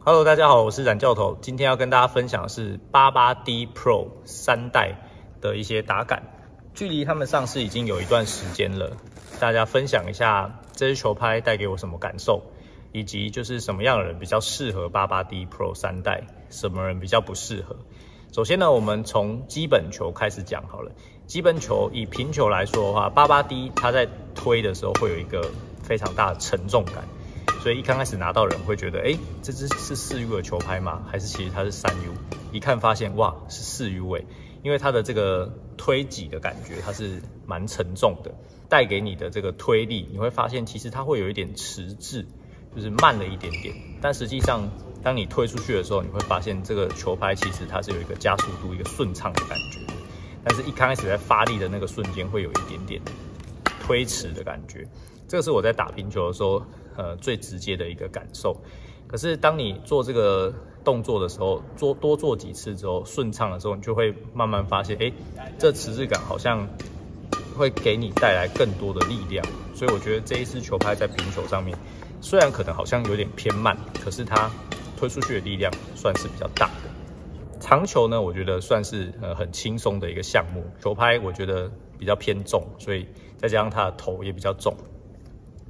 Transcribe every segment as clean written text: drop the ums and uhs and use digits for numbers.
Hello， 大家好，我是冉教头。今天要跟大家分享的是 88D Pro 3代的一些打感。距离他们上市已经有一段时间了，大家分享一下这支球拍带给我什么感受，以及就是什么样的人比较适合 88D Pro 3代，什么人比较不适合。首先呢，我们从基本球开始讲好了。基本球以平球来说的话，88D 它在推的时候会有一个非常大的沉重感。所以一刚开始拿到人会觉得，这支是4U 的球拍吗？还是其实它是3U？ 一看发现，哇，是4U因为它的这个推挤的感觉，它是蛮沉重的，带给你的这个推力，你会发现其实它会有一点迟滞，就是慢了一点点。但实际上，当你推出去的时候，你会发现这个球拍其实它是有一个加速度、一个顺畅的感觉。但是一刚开始在发力的那个瞬间，会有一点点推迟的感觉。这个是我在打平球的时候，最直接的一个感受。可是当你做这个动作的时候，多做几次之后，顺畅的时候，你就会慢慢发现，这迟滞感好像会给你带来更多的力量。所以我觉得这一支球拍在平球上面，虽然可能好像有点偏慢，可是它推出去的力量算是比较大的。长球呢，我觉得算是很轻松的一个项目。球拍我觉得比较偏重，所以再加上它的头也比较重。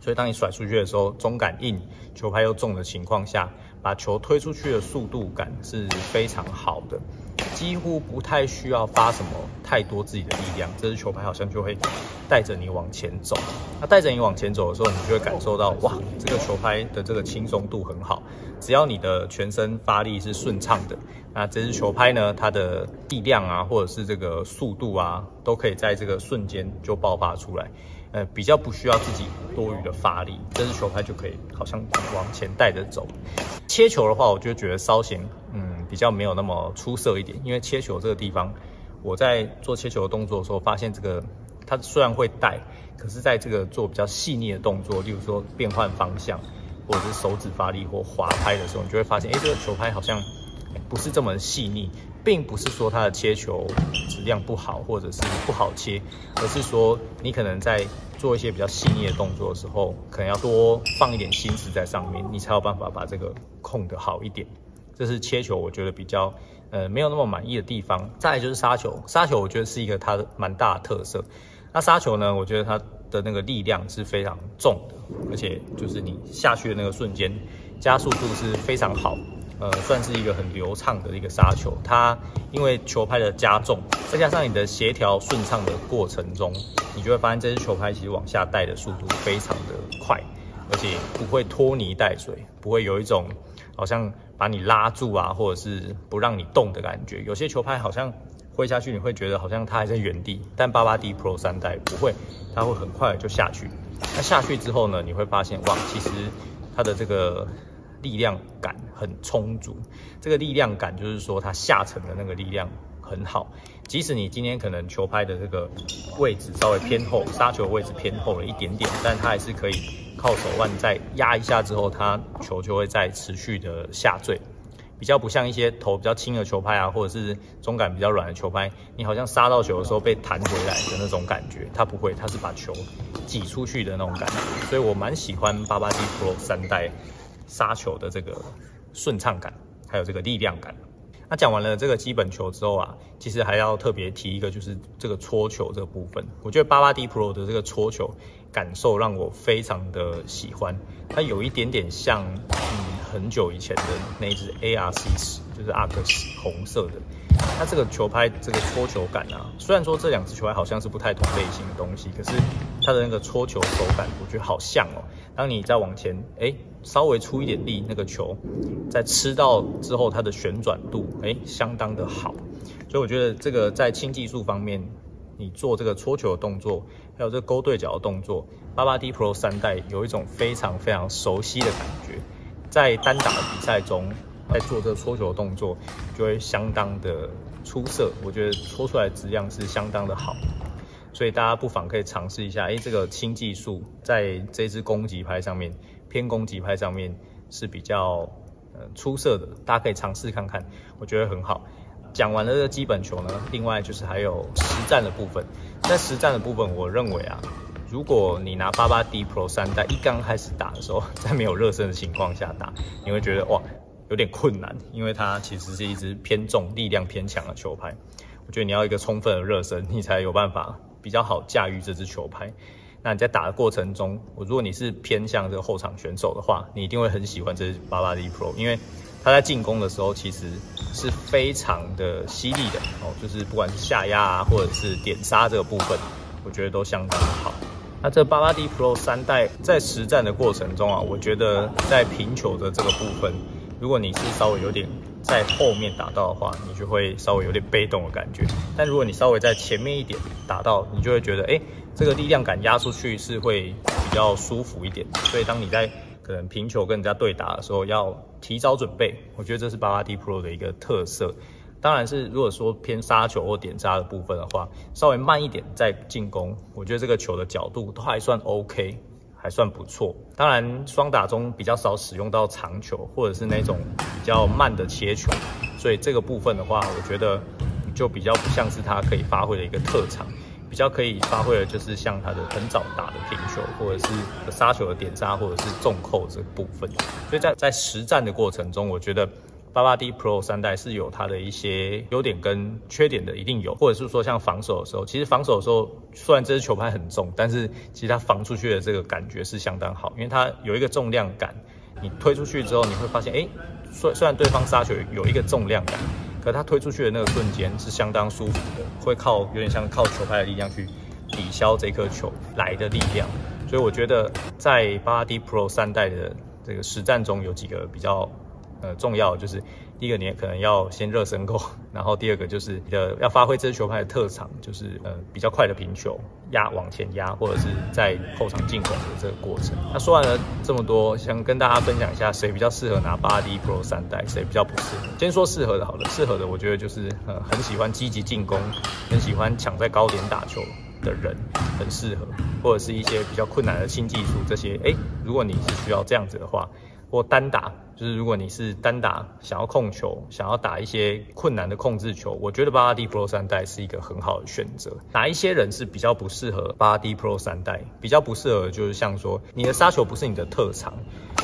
所以当你甩出去的时候，中感硬，球拍又重的情况下，把球推出去的速度感是非常好的，几乎不太需要发什么太多自己的力量，这支球拍好像就会带着你往前走。那带着你往前走的时候，你就会感受到，哇，这个球拍的这个轻松度很好。只要你的全身发力是顺畅的，那这支球拍呢，它的力量啊，或者是这个速度啊，都可以在这个瞬间就爆发出来。比较不需要自己多余的发力，这支球拍就可以好像往前带着走。切球的话，我就觉得稍显比较没有那么出色一点，因为切球这个地方，我在做切球的动作的时候，发现这个它虽然会带，可是在这个做比较细腻的动作，例如说变换方向，或者是手指发力或滑拍的时候，你就会发现，这个球拍好像不是这么细腻。并不是说它的切球质量不好，或者是不好切，而是说你可能在做一些比较细腻的动作的时候，可能要多放一点心思在上面，你才有办法把这个控得好一点。这是切球我觉得比较没有那么满意的地方。再来就是杀球，杀球我觉得是一个它蛮大的特色。那杀球呢，我觉得它的那个力量是非常重的，而且就是你下去的那个瞬间，加速度是非常好。算是一个很流畅的一个杀球，它因为球拍的加重，再加上你的协调顺畅的过程中，你就会发现这支球拍其实往下带的速度非常的快，而且不会拖泥带水，不会有一种好像把你拉住啊，或者是不让你动的感觉。有些球拍好像挥下去，你会觉得好像它还在原地，但 88D Pro 3代不会，它会很快就下去。那下去之后呢，你会发现哇，其实它的这个力量感很充足，这个力量感就是说它下沉的那个力量很好。即使你今天可能球拍的这个位置稍微偏后，杀球位置偏后了一点点，但它还是可以靠手腕再压一下之后，它球就会再持续的下坠。比较不像一些头比较轻的球拍啊，或者是中感比较软的球拍，你好像杀到球的时候被弹回来的那种感觉，它不会，它是把球挤出去的那种感觉。所以我蛮喜欢 88D Pro 3代杀球的这个顺畅感，还有这个力量感。那讲完了这个基本球之后啊，其实还要特别提一个，就是这个戳球这个部分。我觉得 88D Pro 的这个戳球感受让我非常的喜欢，它有一点点像很久以前的那一支 ARC10，就是 ARC10红色的。它这个球拍这个戳球感啊，虽然说这两支球拍好像是不太同类型的东西，可是它的那个戳球手感，我觉得好像哦。当你再往前，稍微出一点力，那个球在吃到之后，它的旋转度，相当的好。所以我觉得这个在轻技术方面，你做这个戳球的动作，还有这个勾对角的动作，88D Pro 3代有一种非常非常熟悉的感觉。在单打的比赛中，在做这个戳球的动作，就会相当的出色。我觉得戳出来的质量是相当的好。所以大家不妨可以尝试一下，这个轻技术在这支攻击拍上面，偏攻击拍上面是比较出色的，大家可以尝试看看，我觉得很好。讲完了这个基本球呢，另外就是还有实战的部分。在实战的部分，我认为啊，如果你拿 88D Pro 3代一刚开始打的时候，在没有热身的情况下打，你会觉得哇，有点困难，因为它其实是一支偏重、力量偏强的球拍。我觉得你要一个充分的热身，你才有办法比较好驾驭这支球拍。那你在打的过程中，如果你是偏向这个后场选手的话，你一定会很喜欢这支 880 Pro， 因为它在进攻的时候其实是非常的犀利的就是不管是下压啊，或者是点杀这个部分，我觉得都相当的好。那这 880 Pro 3代在实战的过程中啊，我觉得在平球的这个部分，如果你是稍微有点在后面打到的话，你就会稍微有点被动的感觉。但如果你稍微在前面一点打到，你就会觉得，这个力量感压出去是会比较舒服一点。所以当你在可能平球跟人家对打的时候，要提早准备。我觉得这是880 Pro 的一个特色。当然是如果说偏杀球或点杀的部分的话，稍微慢一点再进攻，我觉得这个球的角度都还算 OK。还算不错，当然双打中比较少使用到长球或者是那种比较慢的切球，所以这个部分的话，我觉得就比较不像是他可以发挥的一个特长，比较可以发挥的就是像他的很早打的平球，或者是杀球的点杀，或者是重扣这个部分。所以在实战的过程中，我觉得880 Pro 3代是有它的一些优点跟缺点的，一定有，或者是说像防守的时候，其实防守的时候虽然这支球拍很重，但是其实它防出去的这个感觉是相当好，因为它有一个重量感，你推出去之后你会发现，虽然对方杀球有一个重量感，可它推出去的那个瞬间是相当舒服的，会有点像靠球拍的力量去抵消这颗球来的力量，所以我觉得在880 Pro 3代的这个实战中有几个比较重要的就是第一个，你可能要先热身够，然后第二个就是要发挥这支球拍的特长，就是比较快的平球往前压，或者是在后场进攻的这个过程。那说完了这么多，想跟大家分享一下谁比较适合拿880 Pro 3代，谁比较不适合。先说适合的好了，适合的我觉得就是很喜欢积极进攻，很喜欢抢在高点打球的人很适合，或者是一些比较困难的新技术这些，如果你是需要这样子的话。或单打，就是如果你是单打想要控球，想要打一些困难的控制球，我觉得880 Pro 3代是一个很好的选择。哪一些人是比较不适合880 Pro 3代？比较不适合就是像说你的杀球不是你的特长，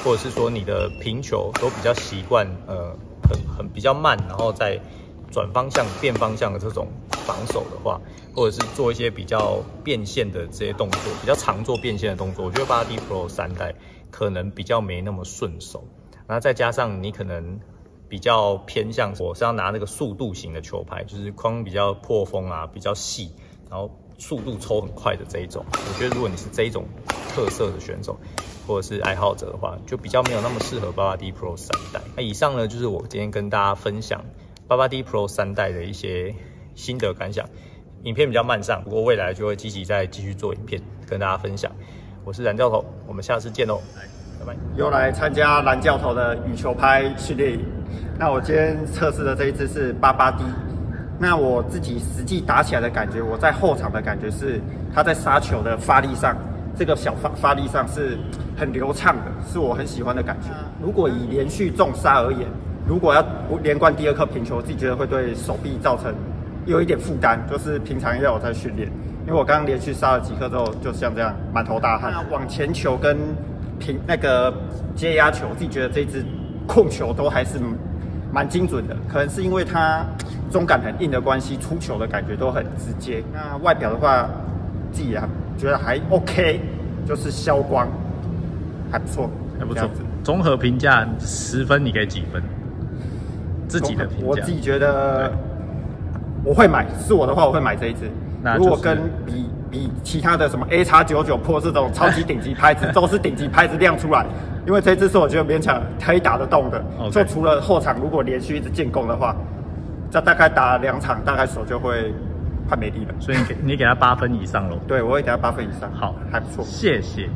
或者是说你的平球都比较习惯很比较慢，然后再转方向变方向的这种防守的话，或者是做一些比较变线的这些动作，比较常做变线的动作，我觉得880 Pro 3代可能比较没那么顺手。然后再加上你可能比较偏向我是要拿那个速度型的球拍，就是框比较破风啊，比较细，然后速度抽很快的这一种。我觉得如果你是这一种特色的选手或者是爱好者的话，就比较没有那么适合880 Pro 3代。那以上呢就是我今天跟大家分享880 Pro 3代的一些心得感想。影片比较慢上，不过未来就会积极再继续做影片跟大家分享。我是蓝教头，我们下次见喽，拜拜。又来参加蓝教头的羽球拍训练营。那我今天测试的这一支是880D。那我自己实际打起来的感觉，我在后场的感觉是，它在杀球的发力上，这个小发力上是很流畅的，是我很喜欢的感觉。如果以连续重杀而言，如果要连贯第二颗平球，我自己觉得会对手臂造成有一点负担，就是平常要有在训练。因为我刚刚连续杀了几颗之后，就像这样满头大汗。往前球跟那个接压球，我自己觉得这支控球都还是蛮精准的，可能是因为它中感很硬的关系，出球的感觉都很直接。那外表的话，自己也觉得还 OK， 就是消光还不错，还不错。综合评价10分，你给几分？自己的评价，我自己觉得我会买，是我的话我会买这一支。如果跟比其他的什么 AX99 Pro 这种超级顶级拍子，都是顶级拍子亮出来，因为这支是我觉得勉强可以打得动的。就除了后场如果连续一直进攻的话，这大概打2场，大概手就会快没力了。所以你给他8分以上喽？对，我会给他8分以上。好，还不错。谢谢。